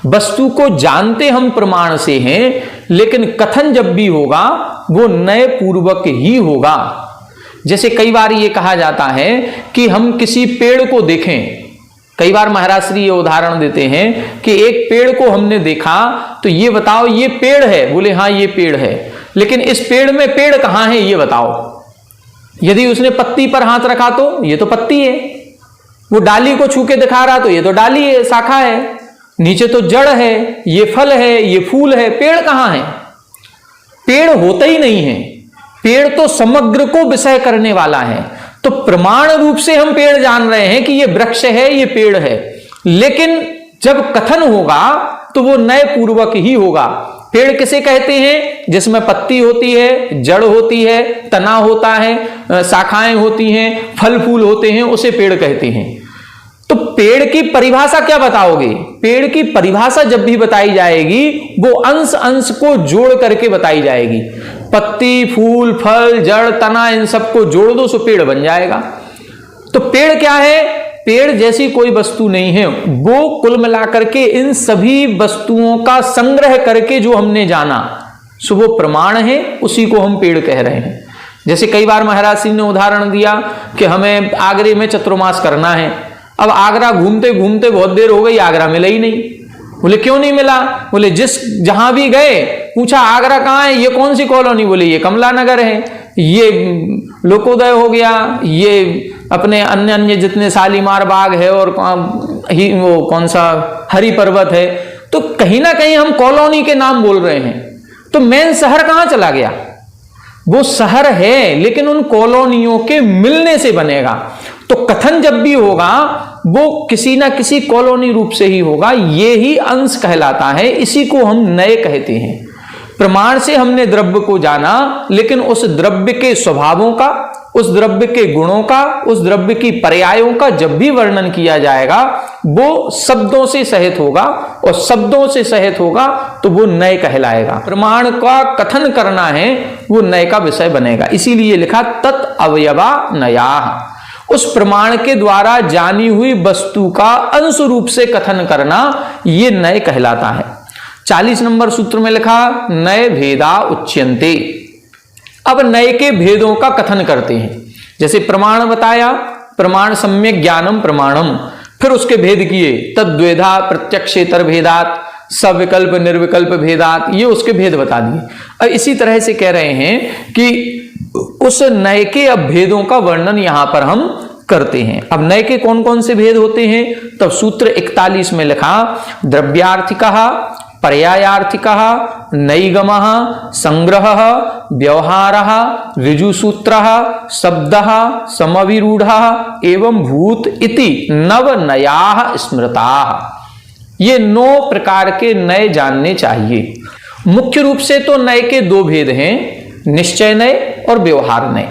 वस्तु को जानते हम प्रमाण से हैं, लेकिन कथन जब भी होगा वो नए पूर्वक ही होगा। जैसे कई बार ये कहा जाता है कि हम किसी पेड़ को देखें, कई बार महाराज श्री ये उदाहरण देते हैं कि एक पेड़ को हमने देखा तो ये बताओ ये पेड़ है, बोले हाँ ये पेड़ है, लेकिन इस पेड़ में पेड़ कहां है ये बताओ। यदि उसने पत्ती पर हाथ रखा तो ये तो पत्ती है, वो डाली को छू के दिखा रहा तो ये तो डाली है, शाखा है, नीचे तो जड़ है, ये फल है, ये फूल है, पेड़ कहां है? पेड़ होता ही नहीं है। पेड़ तो समग्र को विषय करने वाला है। तो प्रमाण रूप से हम पेड़ जान रहे हैं कि ये वृक्ष है, ये पेड़ है, लेकिन जब कथन होगा तो वो नए पूर्वक ही होगा। पेड़ किसे कहते हैं? जिसमें पत्ती होती है, जड़ होती है, तना होता है, शाखाएं होती हैं, फल फूल होते हैं, उसे पेड़ कहते हैं। तो पेड़ की परिभाषा क्या बताओगे? पेड़ की परिभाषा जब भी बताई जाएगी वो अंश अंश को जोड़ करके बताई जाएगी। पत्ती, फूल, फल, जड़, तना, इन सबको जोड़ दो सो पेड़ बन जाएगा। तो पेड़ क्या है? पेड़ जैसी कोई वस्तु नहीं है, वो कुल मिलाकर के इन सभी वस्तुओं का संग्रह करके जो हमने जाना सो वो प्रमाण है, उसी को हम पेड़ कह रहे हैं। जैसे कई बार महाराज सिंह ने उदाहरण दिया कि हमें आगरे में चतुर्मास करना है। अब आगरा घूमते घूमते बहुत देर हो गई, आगरा मिला ही नहीं। बोले क्यों नहीं मिला? बोले जहां भी गए पूछा आगरा कहाँ है, ये कौन सी कॉलोनी? बोले ये कमला नगर है, ये लोकोदय हो गया, ये अपने अन्य अन्य जितने शालीमार बाग है और वो कौन सा हरि पर्वत है। तो कहीं ना कहीं हम कॉलोनी के नाम बोल रहे हैं। तो मेन शहर कहाँ चला गया? वो शहर है लेकिन उन कॉलोनियों के मिलने से बनेगा। तो कथन जब भी होगा वो किसी ना किसी कॉलोनी रूप से ही होगा। ये ही अंश कहलाता है, इसी को हम नए कहते हैं। प्रमाण से हमने द्रव्य को जाना, लेकिन उस द्रव्य के स्वभावों का, उस द्रव्य के गुणों का, उस द्रव्य की पर्यायों का जब भी वर्णन किया जाएगा वो शब्दों से सहित होगा, और शब्दों से सहित होगा तो वो नए कहलाएगा। प्रमाण का कथन करना है वो नए का विषय बनेगा। इसीलिए लिखा तत् अवयवा नयाः। उस प्रमाण के द्वारा जानी हुई वस्तु का अंश रूप से कथन करना ये नए कहलाता है। 40 नंबर सूत्र में लिखा नए भेदा उच्यन्ते। अब नए के भेदों का कथन करते हैं। जैसे प्रमाण बताया, प्रमाण सम्यक ज्ञानम प्रमाणम, फिर उसके भेद किए, तद्वेधा प्रत्यक्षेतर भेदात, सविकल्प निर्विकल्प भेदात, ये उसके भेद बता दिए। अब इसी तरह से कह रहे हैं कि उस नए के अब भेदों का वर्णन यहां पर हम करते हैं। अब नए के कौन कौन से भेद होते हैं? तब सूत्र 41 में लिखा द्रव्यार्थिकः, पर्यायार्थिकः, नैगमः, संग्रहः, व्यवहारः, ऋजुसूत्रः, शब्दः, समविरूढ़ः एवं भूत इति नव नयाः स्मृताः। ये 9 प्रकार के नए जानने चाहिए। मुख्य रूप से तो नए के 2 भेद हैं, निश्चय नय और व्यवहार नय।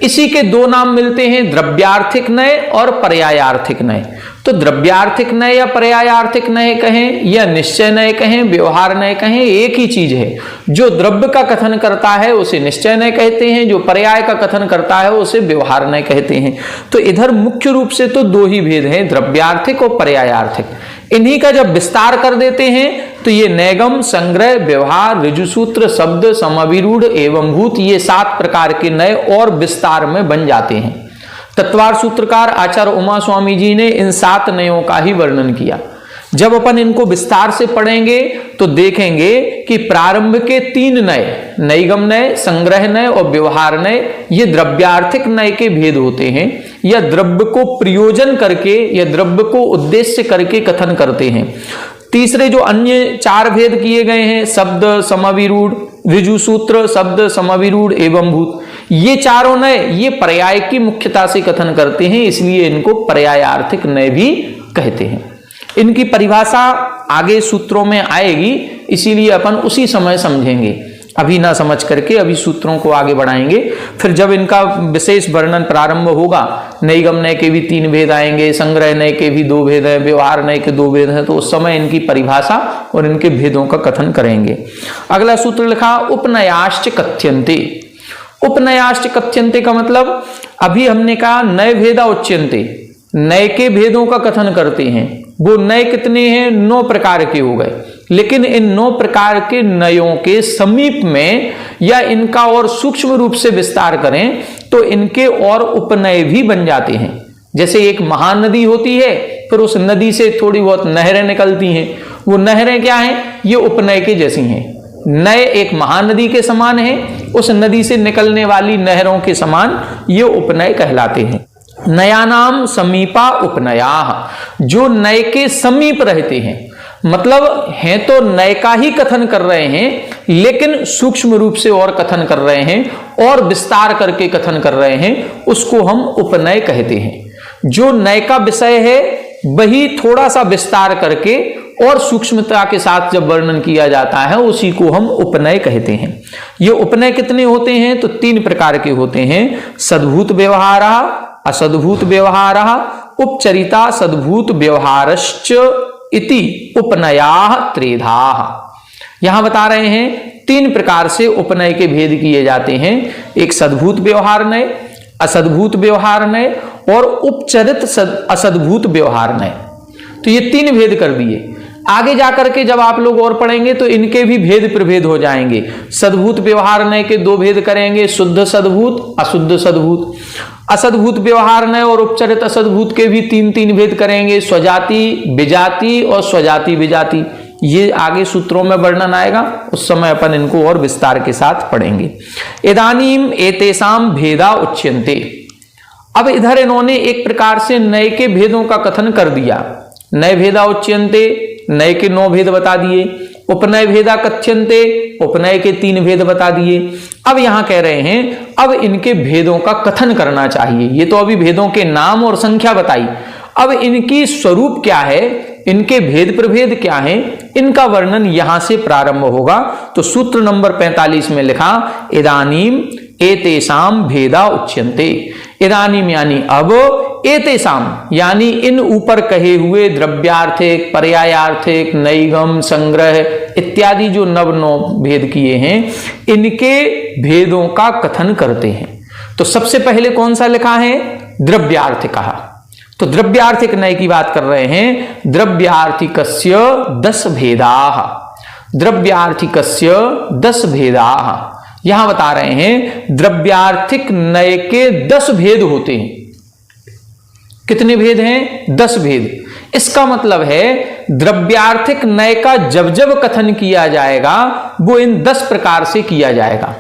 इसी के 2 नाम मिलते हैं, द्रव्यार्थिक नय और पर्यायार्थिक नय। तो द्रव्यार्थिक नय या पर्यायार्थिक नय कहें या निश्चय नय कहें, व्यवहार नय कहें, एक ही चीज है। जो द्रव्य का कथन करता है उसे निश्चय नय कहते हैं, जो पर्याय का कथन करता है उसे व्यवहार नय कहते हैं। तो इधर मुख्य रूप से तो 2 ही भेद हैं, द्रव्यार्थिक और पर्यायार्थिक। इन्हीं का जब विस्तार कर देते हैं तो ये नैगम, संग्रह, व्यवहार, ऋजुसूत्र, शब्द, समविरूढ़ एवं भूत, ये 7 प्रकार के नए और विस्तार में बन जाते हैं। तत्वार सूत्रकार आचार्य उमा स्वामी जी ने इन 7 नयों का ही वर्णन किया। जब अपन इनको विस्तार से पढ़ेंगे तो देखेंगे कि प्रारंभ के 3 नय, नैगम नय, संग्रह नय और व्यवहार नय, ये द्रव्यार्थिक नय के भेद होते हैं, या द्रव्य को प्रयोजन करके या द्रव्य को उद्देश्य करके कथन करते हैं। तीसरे जो अन्य 4 भेद किए गए हैं, शब्द, समविरूढ़, ऋजुसूत्र, शब्द, समविरूढ़ एवं भूत, ये 4 नय ये पर्याय की मुख्यता से कथन करते हैं, इसलिए इनको पर्यायार्थिक नय भी कहते हैं। इनकी परिभाषा आगे सूत्रों में आएगी, इसीलिए अपन उसी समय समझेंगे। अभी ना समझ करके अभी सूत्रों को आगे बढ़ाएंगे। फिर जब इनका विशेष वर्णन प्रारंभ होगा, नैगम नय के भी 3 भेद आएंगे, संग्रह नय के भी 2 भेद हैं, व्यवहार नय के 2 भेद हैं, तो उस समय इनकी परिभाषा और इनके भेदों का कथन करेंगे। अगला सूत्र लिखा उपनयाश्च कथ्यन्ते। उपनयाश्च कथ्यन्ते का मतलब अभी हमने कहा नय भेदा उच्यन्ते, नय के भेदों का कथन करते हैं। वो नय कितने हैं? 9 प्रकार के हो गए। लेकिन इन 9 प्रकार के नयों के समीप में या इनका और सूक्ष्म रूप से विस्तार करें तो इनके और उपनय भी बन जाते हैं। जैसे एक महानदी होती है, फिर उस नदी से थोड़ी बहुत नहरें निकलती हैं, वो नहरें क्या हैं? ये उपनय के जैसी हैं। नय एक महानदी के समान है, उस नदी से निकलने वाली नहरों के समान ये उपनय कहलाते हैं। नयानाम समीपा उपनया, जो नय के समीप रहते हैं, मतलब हैं तो नय का ही कथन कर रहे हैं, लेकिन सूक्ष्म रूप से और कथन कर रहे हैं और विस्तार करके कथन कर रहे हैं, उसको हम उपनय कहते हैं। जो नय का विषय है वही थोड़ा सा विस्तार करके और सूक्ष्मता के साथ जब वर्णन किया जाता है, उसी को हम उपनय कहते हैं। ये उपनय कितने होते हैं? तो 3 प्रकार के होते हैं। सद्भूत व्यवहार, असद्भूत व्यवहार, उपचरिता सद्भूत व्यवहारश्च इति उपनयाः त्रेधाः। यहां बता रहे हैं 3 प्रकार से उपनय के भेद किए जाते हैं। एक सद्भूत व्यवहार नय, असद्भूत व्यवहार नय और उपचरित असद्भूत व्यवहार नय। तो ये 3 भेद कर दिए। आगे जाकर के जब आप लोग और पढ़ेंगे तो इनके भी भेद प्रभेद हो जाएंगे। सद्भूत व्यवहार नय के 2 भेद करेंगे, शुद्ध सद्भूत, अशुद्ध सद्भूत। असद्भूत व्यवहार नय और उपचरित असद्भूत के भी 3 भेद करेंगे, स्वजाति, विजाति और स्वजाति विजाति। ये आगे सूत्रों में वर्णन आएगा, उस समय अपन इनको और विस्तार के साथ पढ़ेंगे। इदानीम एतेषां भेदा उच्यन्ते। अब इधर इन्होंने एक प्रकार से नय के भेदों का कथन कर दिया। नय भेदा उच्यन्ते, नय के 9 भेद बता दिए। उपनय भेदा कथ्यन्ते, उपनय के 3 भेद बता दिए। अब यहां कह रहे हैं अब इनके भेदों का कथन करना चाहिए। ये तो अभी भेदों के नाम और संख्या बताई, अब इनकी स्वरूप क्या है, इनके भेद प्रभेद क्या है, इनका वर्णन यहां से प्रारंभ होगा। तो सूत्र नंबर 45 में लिखा इदानीम एतेषां भेदा उच्यन्ते। इदानीम यानी अब, एतेषां यानी इन ऊपर कहे हुए द्रव्यार्थिक, पर्यायार्थिक, नैगम, संग्रह इत्यादि जो 9 भेद किए हैं, इनके भेदों का कथन करते हैं। तो सबसे पहले कौन सा लिखा है? द्रव्यार्थिक कहा। तो द्रव्यार्थिक नय की बात कर रहे हैं। द्रव्यार्थिकस्य 10 भेदाः, द्रव्यार्थिकस्य 10 भेदाः। यहां बता रहे हैं द्रव्यार्थिक नय के 10 भेद होते हैं। कितने भेद हैं? 10 भेद। इसका मतलब है द्रव्यार्थिक नय का जब जब कथन किया जाएगा वो इन 10 प्रकार से किया जाएगा,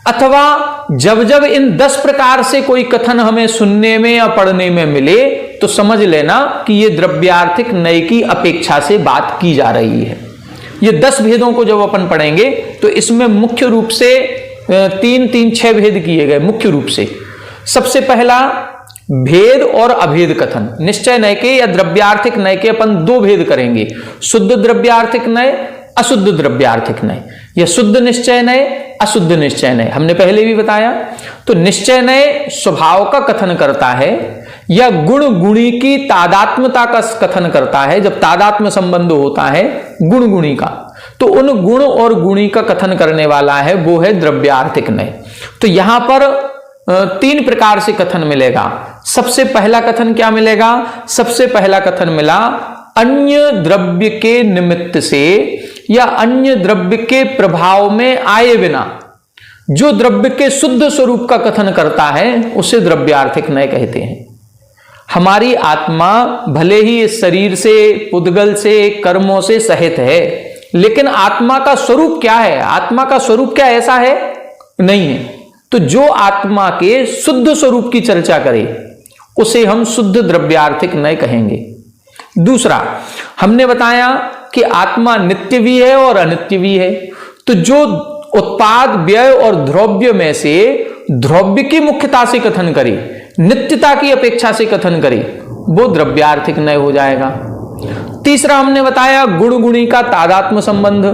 अथवा जब जब इन 10 प्रकार से कोई कथन हमें सुनने में या पढ़ने में मिले तो समझ लेना कि ये द्रव्यार्थिक नय की अपेक्षा से बात की जा रही है। ये 10 भेदों को जब अपन पढ़ेंगे तो इसमें मुख्य रूप से 6 भेद किए गए। मुख्य रूप से सबसे पहला भेद और अभेद कथन। निश्चय नय के या द्रव्यार्थिक नय के अपन 2 भेद करेंगे, शुद्ध द्रव्यार्थिक नय, अशुद्ध द्रव्यार्थिक नय, या शुद्ध निश्चय नय, अशुद्ध निश्चय नय। हमने पहले भी बताया। तो निश्चय नय स्वभाव का कथन करता है या गुण गुणी की तादात्म्यता का कथन करता है। जब तादात्म्य संबंध होता है गुण गुणी का, तो उन गुण और गुणी का कथन करने वाला है वो है द्रव्यार्थिक नय। तो यहां पर 3 प्रकार से कथन मिलेगा। सबसे पहला कथन क्या मिलेगा? सबसे पहला कथन मिला अन्य द्रव्य के निमित्त से या अन्य द्रव्य के प्रभाव में आए बिना जो द्रव्य के शुद्ध स्वरूप का कथन करता है उसे द्रव्यार्थिक नय कहते हैं। हमारी आत्मा भले ही इस शरीर से, पुद्गल से, कर्मों से सहित है, लेकिन आत्मा का स्वरूप क्या है? आत्मा का स्वरूप क्या ऐसा है? नहीं है। तो जो आत्मा के शुद्ध स्वरूप की चर्चा करे उसे हम शुद्ध द्रव्यार्थिक नय कहेंगे। दूसरा, हमने बताया कि आत्मा नित्य भी है और अनित्य भी है। तो जो उत्पाद, व्यय और द्रव्य में से द्रव्य की मुख्यता से कथन करे, नित्यता की अपेक्षा से कथन करे, वो द्रव्यार्थिक नय हो जाएगा। तीसरा हमने बताया गुण गुणी का तादात्म्य संबंध।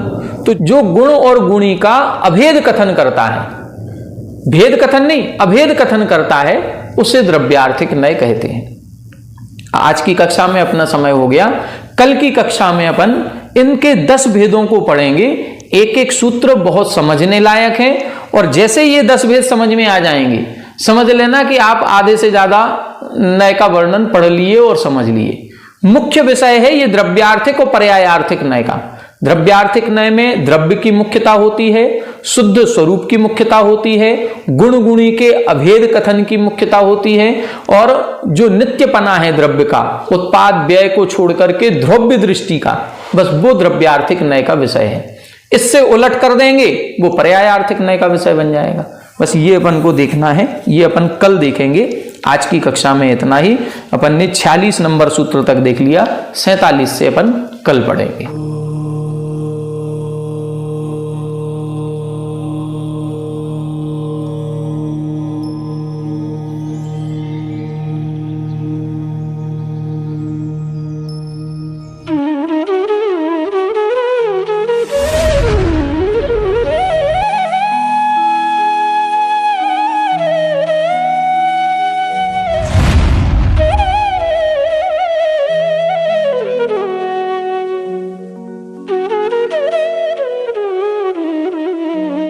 तो जो गुण और गुणी का अभेद कथन करता है, भेद कथन नहीं, अभेद कथन करता है, उसे द्रव्यार्थिक नय कहते हैं। आज की कक्षा में अपना समय हो गया, कल की कक्षा में अपन इनके 10 भेदों को पढ़ेंगे। एक एक सूत्र बहुत समझने लायक है, और जैसे ये 10 भेद समझ में आ जाएंगे, समझ लेना कि आप आधे से ज्यादा नय का वर्णन पढ़ लिए और समझ लिए। मुख्य विषय है ये द्रव्यार्थिक और पर्यायार्थिक नय का। द्रव्यार्थिक नय में द्रव्य की मुख्यता होती है, शुद्ध स्वरूप की मुख्यता होती है, गुण गुणी के अभेद कथन की मुख्यता होती है, और जो नित्यपना है द्रव्य का, उत्पाद व्यय को छोड़ करके द्रव्य दृष्टि का, बस वो द्रव्यार्थिक नय का विषय है। इससे उलट कर देंगे वो पर्यायार्थिक नय का विषय बन जाएगा। बस ये अपन को देखना है, ये अपन कल देखेंगे। आज की कक्षा में इतना ही। अपन ने 46 नंबर सूत्र तक देख लिया, 47 से अपन कल पढ़ेंगे।